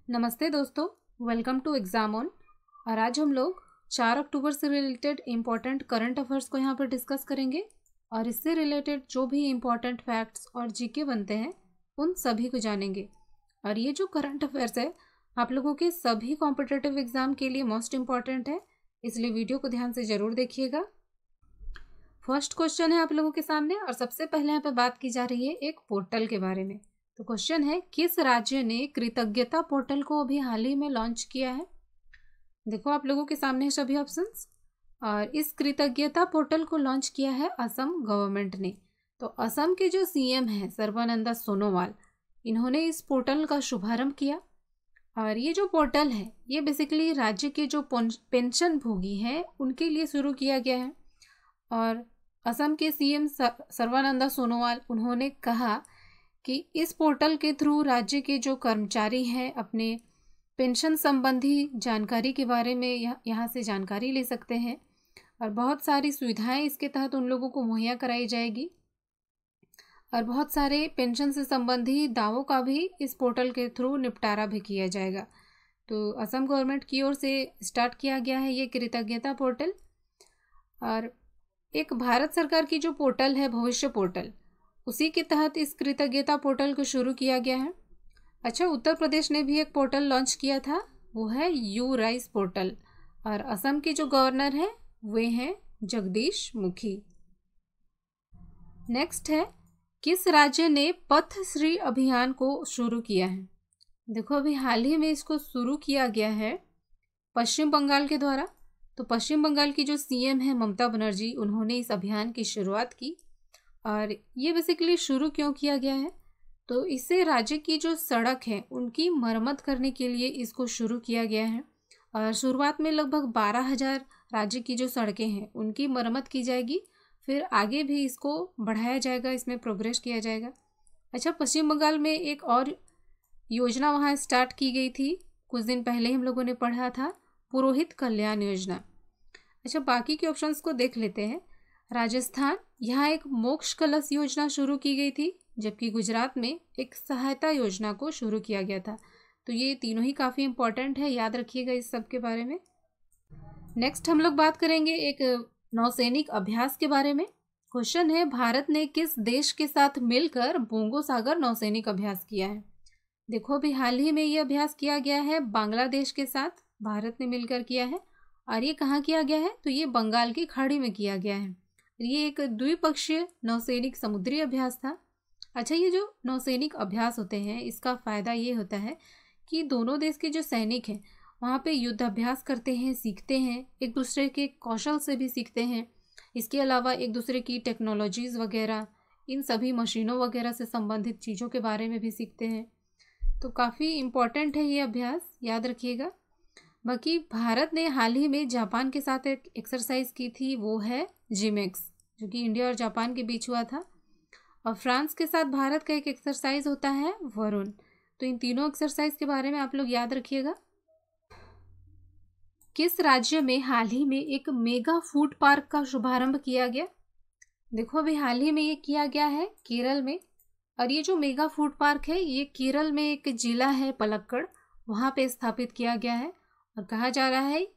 नमस्ते दोस्तों, welcome to exam on. और आज हम लोग 4 अक्टूबर से रिलेटेड इम्पॉर्टेंट करंट अफेयर्स को यहाँ पर डिस्कस करेंगे और इससे रिलेटेड जो भी इम्पॉर्टेंट फैक्ट्स और जीके बनते हैं उन सभी को जानेंगे। और ये जो करंट अफेयर्स है आप लोगों के सभी कॉम्पिटिटिव एग्जाम के लिए मोस्ट इम्पॉर्टेंट है, इसलिए वीडियो को ध्यान से ज़रूर देखिएगा। फर्स्ट क्वेश्चन है आप लोगों के सामने और सबसे पहले यहाँ पे बात की जा रही है एक पोर्टल के बारे में। तो क्वेश्चन है, किस राज्य ने कृतज्ञता पोर्टल को अभी हाल ही में लॉन्च किया है? देखो आप लोगों के सामने है सभी ऑप्शंस और इस कृतज्ञता पोर्टल को लॉन्च किया है असम गवर्नमेंट ने। तो असम के जो सीएम हैं सर्बानंद सोनोवाल, इन्होंने इस पोर्टल का शुभारंभ किया। और ये जो पोर्टल है ये बेसिकली राज्य के जो पेंशन भोगी हैं उनके लिए शुरू किया गया है। और असम के सीएम सर्बानंद सोनोवाल उन्होंने कहा कि इस पोर्टल के थ्रू राज्य के जो कर्मचारी हैं अपने पेंशन संबंधी जानकारी के बारे में यहाँ से जानकारी ले सकते हैं और बहुत सारी सुविधाएं इसके तहत उन लोगों को मुहैया कराई जाएगी और बहुत सारे पेंशन से संबंधी दावों का भी इस पोर्टल के थ्रू निपटारा भी किया जाएगा। तो असम गवर्नमेंट की ओर से स्टार्ट किया गया है ये कृतज्ञता पोर्टल। और एक भारत सरकार की जो पोर्टल है भविष्य पोर्टल, उसी के तहत इस कृतज्ञता पोर्टल को शुरू किया गया है। अच्छा, उत्तर प्रदेश ने भी एक पोर्टल लॉन्च किया था, वो है यू राइस पोर्टल। और असम के जो गवर्नर हैं वे हैं जगदीश मुखी। नेक्स्ट है, किस राज्य ने पथश्री अभियान को शुरू किया है? देखो अभी हाल ही में इसको शुरू किया गया है पश्चिम बंगाल के द्वारा। तो पश्चिम बंगाल की जो सीएम है ममता बनर्जी, उन्होंने इस अभियान की शुरुआत की। और ये बेसिकली शुरू क्यों किया गया है? तो इससे राज्य की जो सड़क है उनकी मरम्मत करने के लिए इसको शुरू किया गया है। और शुरुआत में लगभग 12,000 राज्य की जो सड़कें हैं उनकी मरम्मत की जाएगी, फिर आगे भी इसको बढ़ाया जाएगा, इसमें प्रोग्रेस किया जाएगा। अच्छा, पश्चिम बंगाल में एक और योजना वहाँ स्टार्ट की गई थी, कुछ दिन पहले हम लोगों ने पढ़ा था, पुरोहित कल्याण योजना। अच्छा, बाकी के ऑप्शंस को देख लेते हैं। राजस्थान, यहाँ एक मोक्ष कलश योजना शुरू की गई थी, जबकि गुजरात में एक सहायता योजना को शुरू किया गया था। तो ये तीनों ही काफ़ी इंपॉर्टेंट है, याद रखिएगा इस सब के बारे में। नेक्स्ट हम लोग बात करेंगे एक नौसैनिक अभ्यास के बारे में। क्वेश्चन है, भारत ने किस देश के साथ मिलकर बोंगो सागर नौसैनिक अभ्यास किया है? देखो अभी हाल ही में ये अभ्यास किया गया है बांग्लादेश के साथ, भारत ने मिलकर किया है। और ये कहाँ किया गया है? तो ये बंगाल की खाड़ी में किया गया है। ये एक द्विपक्षीय नौसैनिक समुद्री अभ्यास था। अच्छा, ये जो नौसैनिक अभ्यास होते हैं इसका फ़ायदा ये होता है कि दोनों देश के जो सैनिक हैं वहाँ पे युद्ध अभ्यास करते हैं, सीखते हैं, एक दूसरे के कौशल से भी सीखते हैं। इसके अलावा एक दूसरे की टेक्नोलॉजीज़ वगैरह, इन सभी मशीनों वगैरह से संबंधित चीज़ों के बारे में भी सीखते हैं। तो काफ़ी इम्पॉर्टेंट है ये अभ्यास, याद रखिएगा। बाकी भारत ने हाल ही में जापान के साथ एक एक्सरसाइज की थी, वो है जिमेक्स, जो कि इंडिया और जापान के बीच हुआ था। और फ्रांस के साथ भारत का एक एक्सरसाइज होता है वरुण। तो इन तीनों एक्सरसाइज के बारे में आप लोग याद रखिएगा। किस राज्य में हाल ही में एक मेगा फूड पार्क का शुभारंभ किया गया? देखो अभी हाल ही में ये किया गया है केरल में। और ये जो मेगा फूड पार्क है ये केरल में एक जिला है पलक्कड़, वहाँ पे स्थापित किया गया है। और कहा जा रहा है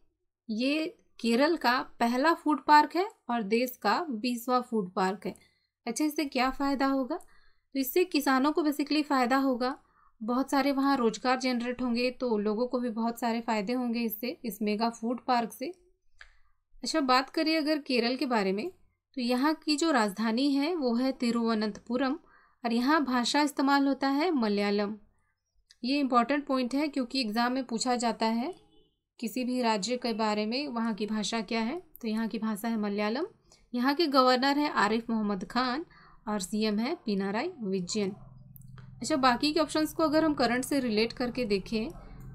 ये केरल का पहला फूड पार्क है और देश का 20वां फूड पार्क है। अच्छा, इससे क्या फ़ायदा होगा? तो इससे किसानों को बेसिकली फ़ायदा होगा, बहुत सारे वहाँ रोजगार जनरेट होंगे, तो लोगों को भी बहुत सारे फ़ायदे होंगे इससे, इस मेगा फूड पार्क से। अच्छा, बात करिए अगर केरल के बारे में, तो यहाँ की जो राजधानी है वो है तिरुवनंतपुरम और यहाँ भाषा इस्तेमाल होता है मलयालम। ये इंपॉर्टेंट पॉइंट है क्योंकि एग्ज़ाम में पूछा जाता है किसी भी राज्य के बारे में वहाँ की भाषा क्या है। तो यहाँ की भाषा है मलयालम। यहाँ के गवर्नर है आरिफ मोहम्मद खान और सीएम है पिनाराई विजयन। अच्छा, बाकी के ऑप्शंस को अगर हम करंट से रिलेट करके देखें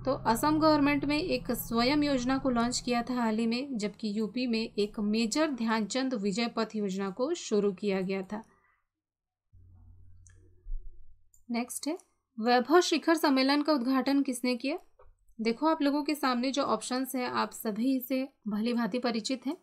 तो असम गवर्नमेंट में एक स्वयं योजना को लॉन्च किया था हाल ही में, जबकि यूपी में एक मेजर ध्यानचंद विजय पथ योजना को शुरू किया गया था। नेक्स्ट है, वैभव शिखर सम्मेलन का उद्घाटन किसने किया? देखो आप लोगों के सामने जो ऑप्शंस हैं आप सभी से भली भांति परिचित हैं।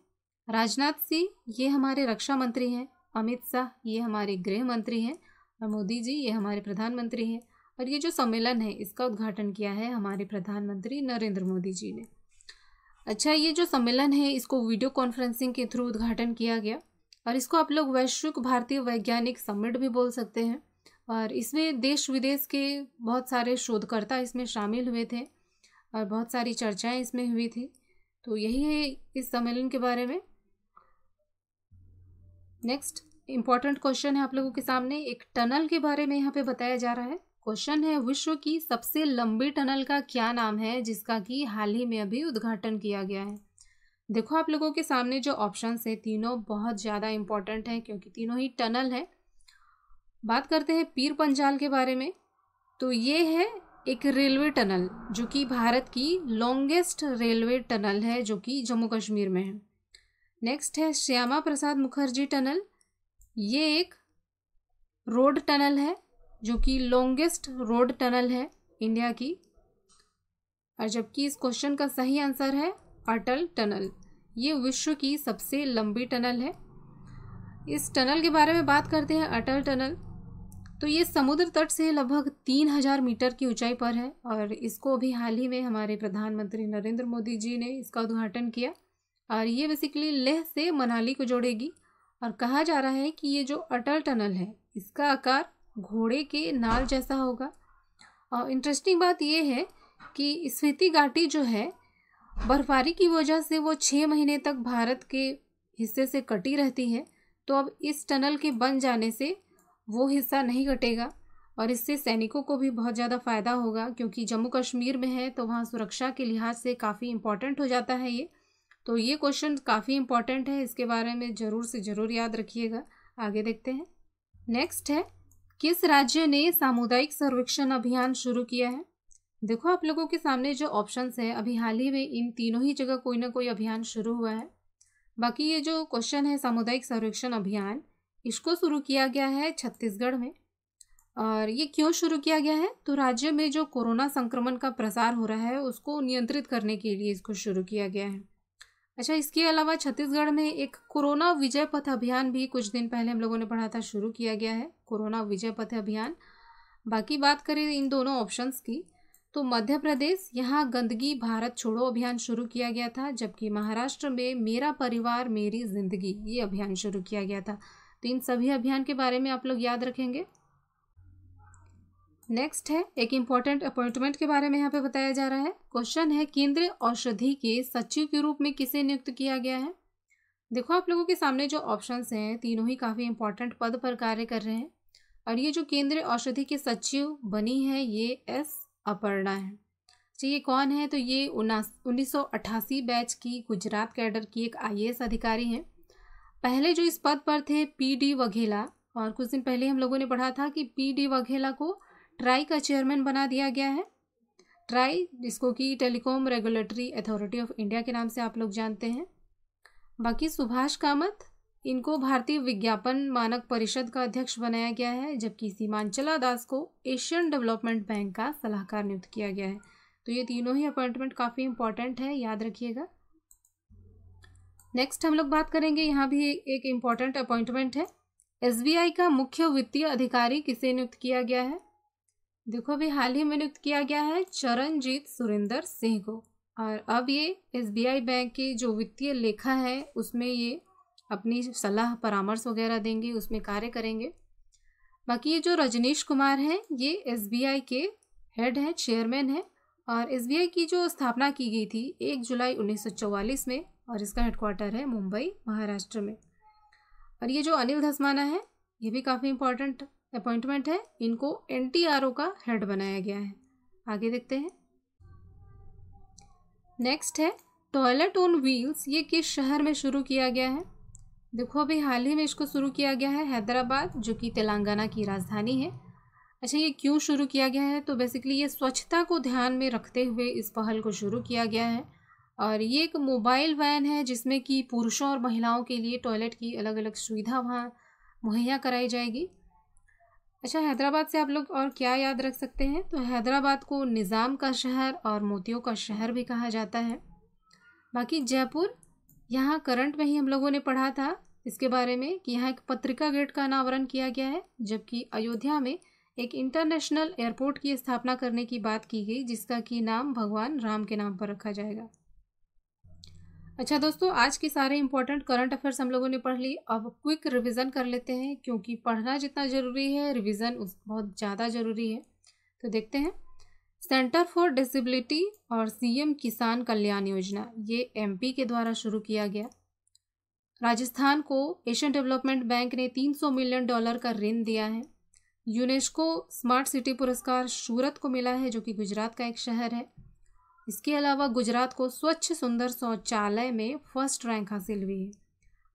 राजनाथ सिंह ये हमारे रक्षा मंत्री हैं, अमित शाह ये हमारे गृह मंत्री हैं और मोदी जी ये हमारे प्रधानमंत्री हैं। और ये जो सम्मेलन है इसका उद्घाटन किया है हमारे प्रधानमंत्री नरेंद्र मोदी जी ने। अच्छा, ये जो सम्मेलन है इसको वीडियो कॉन्फ्रेंसिंग के थ्रू उद्घाटन किया गया और इसको आप लोग वैश्विक भारतीय वैज्ञानिक समिट भी बोल सकते हैं। और इसमें देश विदेश के बहुत सारे शोधकर्ता इसमें शामिल हुए थे और बहुत सारी चर्चाएं इसमें हुई थी। तो यही है इस सम्मेलन के बारे में। नेक्स्ट इम्पॉर्टेंट क्वेश्चन है आप लोगों के सामने, एक टनल के बारे में यहाँ पे बताया जा रहा है। क्वेश्चन है, विश्व की सबसे लंबी टनल का क्या नाम है जिसका कि हाल ही में अभी उद्घाटन किया गया है। देखो आप लोगों के सामने जो ऑप्शंस है तीनों बहुत ज़्यादा इम्पॉर्टेंट है क्योंकि तीनों ही टनल है। बात करते हैं पीर पंजाल के बारे में। तो ये है एक रेलवे टनल जो कि भारत की लॉन्गेस्ट रेलवे टनल है जो कि जम्मू कश्मीर में है। नेक्स्ट है श्यामा प्रसाद मुखर्जी टनल। ये एक रोड टनल है जो कि लॉन्गेस्ट रोड टनल है इंडिया की। और जबकि इस क्वेश्चन का सही आंसर है अटल टनल। ये विश्व की सबसे लंबी टनल है। इस टनल के बारे में बात करते हैं, अटल टनल। तो ये समुद्र तट से लगभग 3000 मीटर की ऊंचाई पर है और इसको अभी हाल ही में हमारे प्रधानमंत्री नरेंद्र मोदी जी ने इसका उद्घाटन किया। और ये बेसिकली लेह से मनाली को जोड़ेगी। और कहा जा रहा है कि ये जो अटल टनल है इसका आकार घोड़े के नाल जैसा होगा। और इंटरेस्टिंग बात ये है कि स्पीति घाटी जो है बर्फबारी की वजह से वो 6 महीने तक भारत के हिस्से से कटी रहती है। तो अब इस टनल के बन जाने से वो हिस्सा नहीं कटेगा और इससे सैनिकों को भी बहुत ज़्यादा फ़ायदा होगा क्योंकि जम्मू कश्मीर में है तो वहाँ सुरक्षा के लिहाज से काफ़ी इम्पॉर्टेंट हो जाता है ये। तो ये क्वेश्चन काफ़ी इम्पॉर्टेंट है, इसके बारे में ज़रूर से ज़रूर याद रखिएगा। आगे देखते हैं। नेक्स्ट है, किस राज्य ने सामुदायिक सर्वेक्षण अभियान शुरू किया है। देखो आप लोगों के सामने जो ऑप्शंस है अभी हाल ही में इन तीनों ही जगह कोई ना कोई अभियान शुरू हुआ है। बाकी ये जो क्वेश्चन है सामुदायिक सर्वेक्षण अभियान, इसको शुरू किया गया है छत्तीसगढ़ में। और ये क्यों शुरू किया गया है, तो राज्य में जो कोरोना संक्रमण का प्रसार हो रहा है उसको नियंत्रित करने के लिए इसको शुरू किया गया है। अच्छा, इसके अलावा छत्तीसगढ़ में एक कोरोना विजय पथ अभियान भी कुछ दिन पहले हम लोगों ने पढ़ा था, शुरू किया गया है कोरोना विजय पथ अभियान। बाकी बात करें इन दोनों ऑप्शंस की, तो मध्य प्रदेश यहाँ गंदगी भारत छोड़ो अभियान शुरू किया गया था, जबकि महाराष्ट्र में मेरा परिवार मेरी जिंदगी ये अभियान शुरू किया गया था। तो इन सभी अभियान के बारे में आप लोग याद रखेंगे। नेक्स्ट है, एक इम्पॉर्टेंट अपॉइंटमेंट के बारे में यहाँ पे बताया जा रहा है। क्वेश्चन है, केंद्रीय औषधि के सचिव के रूप में किसे नियुक्त किया गया है। देखो आप लोगों के सामने जो ऑप्शंस हैं तीनों ही काफ़ी इंपॉर्टेंट पद पर कार्य कर रहे हैं। और ये जो केंद्रीय औषधि के सचिव बनी है ये एस अपर्णा है। तो ये कौन है, तो ये 1988 बैच की गुजरात कैडर की एक IAS अधिकारी हैं। पहले जो इस पद पर थे PD वघेला, और कुछ दिन पहले हम लोगों ने पढ़ा था कि PD वघेला को ट्राई का चेयरमैन बना दिया गया है। ट्राई जिसको कि telecom regulatory authority of India के नाम से आप लोग जानते हैं। बाकी सुभाष कामत, इनको भारतीय विज्ञापन मानक परिषद का अध्यक्ष बनाया गया है, जबकि सीमांचला दास को एशियन डेवलपमेंट बैंक का सलाहकार नियुक्त किया गया है। तो ये तीनों ही अपॉइंटमेंट काफ़ी इंपॉर्टेंट है, याद रखिएगा। नेक्स्ट हम लोग बात करेंगे, यहाँ भी एक इम्पॉर्टेंट अपॉइंटमेंट है। SBI का मुख्य वित्तीय अधिकारी किसे नियुक्त किया गया है। देखो अभी हाल ही में नियुक्त किया गया है चरणजीत सुरेंद्र सिंह को। और अब ये SBI बैंक की जो वित्तीय लेखा है उसमें ये अपनी सलाह परामर्श वगैरह देंगे, उसमें कार्य करेंगे। बाकी ये जो रजनीश कुमार हैं ये SBI के हेड हैं, चेयरमैन हैं। और SBI की जो स्थापना की गई थी 1 जुलाई 1944 में, और इसका हेडक्वार्टर है मुंबई महाराष्ट्र में। और ये जो अनिल धस्माना है ये भी काफ़ी इंपॉर्टेंट अपॉइंटमेंट है, इनको NTRO का हेड बनाया गया है। आगे देखते हैं। नेक्स्ट है, टॉयलेट ऑन व्हील्स ये किस शहर में शुरू किया गया है। देखो अभी हाल ही में इसको शुरू किया गया है हैदराबाद, जो कि तेलंगाना की राजधानी है। अच्छा, ये क्यों शुरू किया गया है, तो बेसिकली ये स्वच्छता को ध्यान में रखते हुए इस पहल को शुरू किया गया है। और ये एक मोबाइल वैन है जिसमें कि पुरुषों और महिलाओं के लिए टॉयलेट की अलग अलग सुविधा वहाँ मुहैया कराई जाएगी। अच्छा, हैदराबाद से आप लोग और क्या याद रख सकते हैं, तो हैदराबाद को निज़ाम का शहर और मोतियों का शहर भी कहा जाता है। बाकी जयपुर, यहाँ करंट में ही हम लोगों ने पढ़ा था इसके बारे में कि यहाँ एक पत्रिका गेट का अनावरण किया गया है, जबकि अयोध्या में एक इंटरनेशनल एयरपोर्ट की स्थापना करने की बात की गई, जिसका कि नाम भगवान राम के नाम पर रखा जाएगा। अच्छा दोस्तों, आज की सारे इंपॉर्टेंट करंट अफेयर्स हम लोगों ने पढ़ ली। अब क्विक रिवीजन कर लेते हैं, क्योंकि पढ़ना जितना ज़रूरी है रिवीजन बहुत ज़्यादा ज़रूरी है। तो देखते हैं। सेंटर फॉर डिसेबिलिटी और सीएम किसान कल्याण योजना, ये एमपी के द्वारा शुरू किया गया। राजस्थान को एशियन डेवलपमेंट बैंक ने $300 मिलियन का ऋण दिया है। यूनेस्को स्मार्ट सिटी पुरस्कार सूरत को मिला है, जो कि गुजरात का एक शहर है। इसके अलावा गुजरात को स्वच्छ सुंदर शौचालय में फर्स्ट रैंक हासिल हुई है।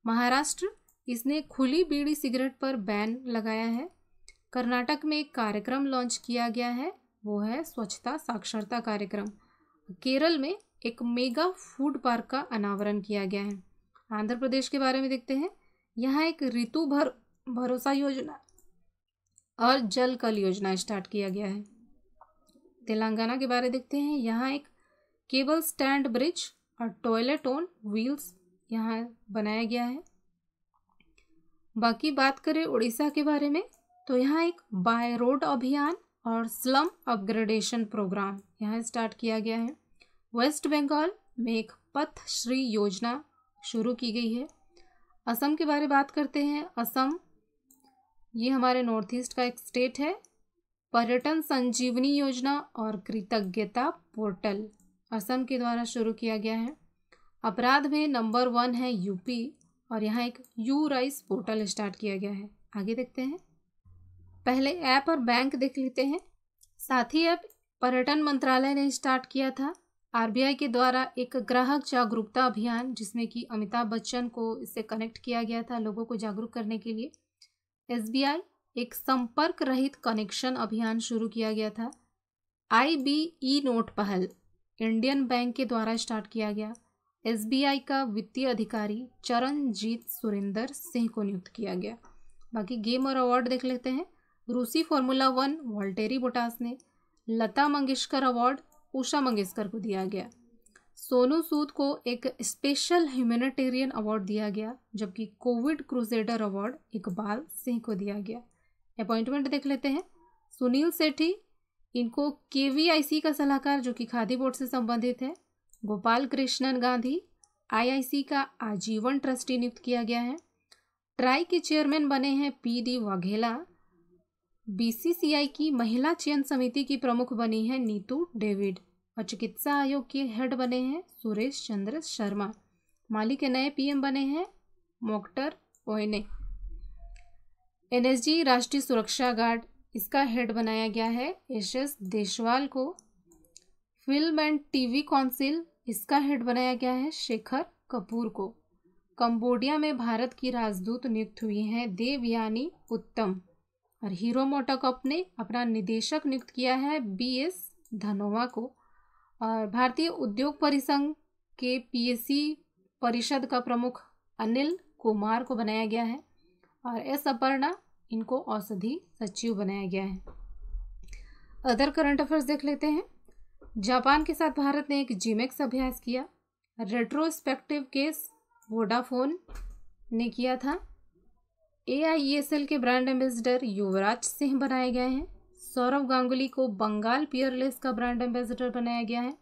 महाराष्ट्र, इसने खुली बीड़ी सिगरेट पर बैन लगाया है। कर्नाटक में एक कार्यक्रम लॉन्च किया गया है, वो है स्वच्छता साक्षरता कार्यक्रम। केरल में एक मेगा फूड पार्क का अनावरण किया गया है। आंध्र प्रदेश के बारे में देखते हैं। यहाँ एक ऋतु भरोसा योजना और जल कल योजना स्टार्ट किया गया है। तेलंगाना के बारे में देखते हैं। यहाँ एक केबल स्टैंड ब्रिज और टॉयलेट ऑन व्हील्स यहाँ बनाया गया है। बाकी बात करें उड़ीसा के बारे में, तो यहाँ एक बाय रोड अभियान और स्लम अपग्रेडेशन प्रोग्राम यहाँ स्टार्ट किया गया है। वेस्ट बंगाल में एक पथ श्री योजना शुरू की गई है। असम के बारे में बात करते हैं। असम, ये हमारे नॉर्थ ईस्ट का एक स्टेट है। पर्यटन संजीवनी योजना और कृतज्ञता पोर्टल असम के द्वारा शुरू किया गया है। अपराध में नंबर 1 है यूपी, और यहाँ एक यू राइस पोर्टल स्टार्ट किया गया है। आगे देखते हैं। पहले ऐप और बैंक देख लेते हैं। साथ ही ऐप पर्यटन मंत्रालय ने स्टार्ट किया था। आरबीआई के द्वारा एक ग्राहक जागरूकता अभियान, जिसमें कि अमिताभ बच्चन को इससे कनेक्ट किया गया था लोगों को जागरूक करने के लिए। एसबीआई, एक संपर्क रहित कनेक्शन अभियान शुरू किया गया था। आईबीई नोट पहल इंडियन बैंक के द्वारा स्टार्ट किया गया। एसबीआई का वित्तीय अधिकारी चरणजीत सुरेंद्र सिंह को नियुक्त किया गया। बाकी गेम और अवार्ड देख लेते हैं। रूसी फार्मूला 1 वॉल्टेरी बोटास ने। लता मंगेशकर अवार्ड उषा मंगेशकर को दिया गया। सोनू सूद को एक स्पेशल ह्यूमैनिटेरियन अवार्ड दिया गया, जबकि Covid crusader award Iqbal Singh को दिया गया। अपॉइंटमेंट देख लेते हैं। सुनील सेठी, इनको केवीआईसी का सलाहकार, जो कि खादी बोर्ड से संबंधित है। गोपाल कृष्णन गांधी, आईआईसी का आजीवन ट्रस्टी नियुक्त किया गया है। ट्राई के चेयरमैन बने हैं पीडी वाघेला। बीसीसीआई की महिला चयन समिति की प्रमुख बनी है नीतू डेविड, और चिकित्सा आयोग के हेड बने हैं सुरेश चंद्र शर्मा। माली के नए पीएम बने हैं मोक्टर ओयने। एनएसजी राष्ट्रीय सुरक्षा गार्ड, इसका हेड बनाया गया है एसएस देशवाल को। फिल्म एंड टीवी काउंसिल, इसका हेड बनाया गया है शेखर कपूर को। कंबोडिया में भारत की राजदूत नियुक्त हुई हैं देवयानी उत्तम। और हीरो मोटोकॉर्प ने अपना निदेशक नियुक्त किया है बीएस धनोवा को। और भारतीय उद्योग परिसंघ के पीएससी परिषद का प्रमुख अनिल कुमार को बनाया गया है। और एस अपर्णा, इनको औषधि सचिव बनाया गया है। अदर करंट अफेयर्स देख लेते हैं। जापान के साथ भारत ने एक जीमेक्स अभ्यास किया। रेट्रोस्पेक्टिव केस वोडाफोन ने किया था। AIESL के ब्रांड एम्बेसडर युवराज सिंह बनाए गए हैं। सौरव गांगुली को बंगाल पियरलेस का ब्रांड एम्बेसडर बनाया गया है।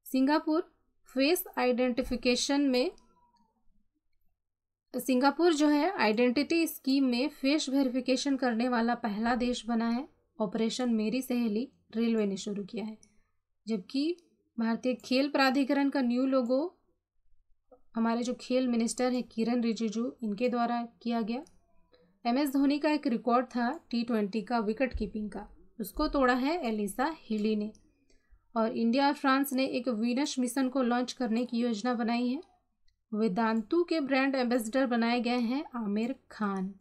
सिंगापुर फेस आइडेंटिफिकेशन में, सिंगापुर जो है आइडेंटिटी स्कीम में फेस वेरिफिकेशन करने वाला पहला देश बना है। ऑपरेशन मेरी सहेली रेलवे ने शुरू किया है। जबकि भारतीय खेल प्राधिकरण का न्यू लोगो हमारे जो खेल मिनिस्टर है किरण रिजिजू, इनके द्वारा किया गया। MS धोनी का एक रिकॉर्ड था T20 का विकेट कीपिंग का, उसको तोड़ा है एलिसा हिली ने। और इंडिया और फ्रांस ने एक वीनस मिशन को लॉन्च करने की योजना बनाई है। वेदांतु के ब्रांड एम्बेसडर बनाए गए हैं आमिर खान।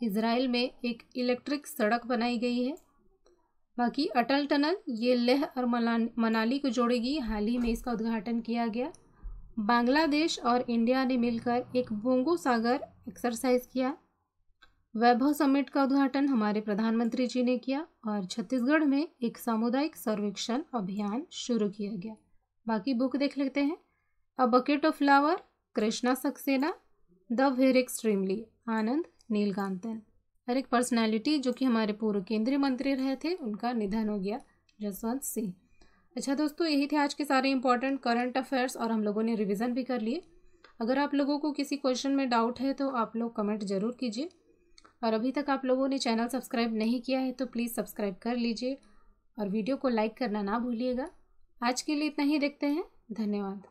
इजराइल में एक इलेक्ट्रिक सड़क बनाई गई है। बाकी अटल टनल, ये लेह और मनाली को जोड़ेगी। हाल ही में इसका उद्घाटन किया गया। बांग्लादेश और इंडिया ने मिलकर एक बोंगो सागर एक्सरसाइज किया। वैभव समिट का उद्घाटन हमारे प्रधानमंत्री जी ने किया। और छत्तीसगढ़ में एक सामुदायिक सर्वेक्षण अभियान शुरू किया गया। बाकी बुक देख लेते हैं। A bucket of flower, Krishna Saxena. The very extremely, Anand Neelakantan. और एक पर्सनालिटी जो कि हमारे पूर्व केंद्रीय मंत्री रहे थे, उनका निधन हो गया, जसवंत सिंह। अच्छा दोस्तों, यही थे आज के सारे इंपॉर्टेंट करंट अफेयर्स और हम लोगों ने रिवीजन भी कर लिए। अगर आप लोगों को किसी क्वेश्चन में डाउट है तो आप लोग कमेंट ज़रूर कीजिए, और अभी तक आप लोगों ने चैनल सब्सक्राइब नहीं किया है तो प्लीज़ सब्सक्राइब कर लीजिए और वीडियो को लाइक करना ना भूलिएगा। आज के लिए इतना ही, देखते हैं, धन्यवाद।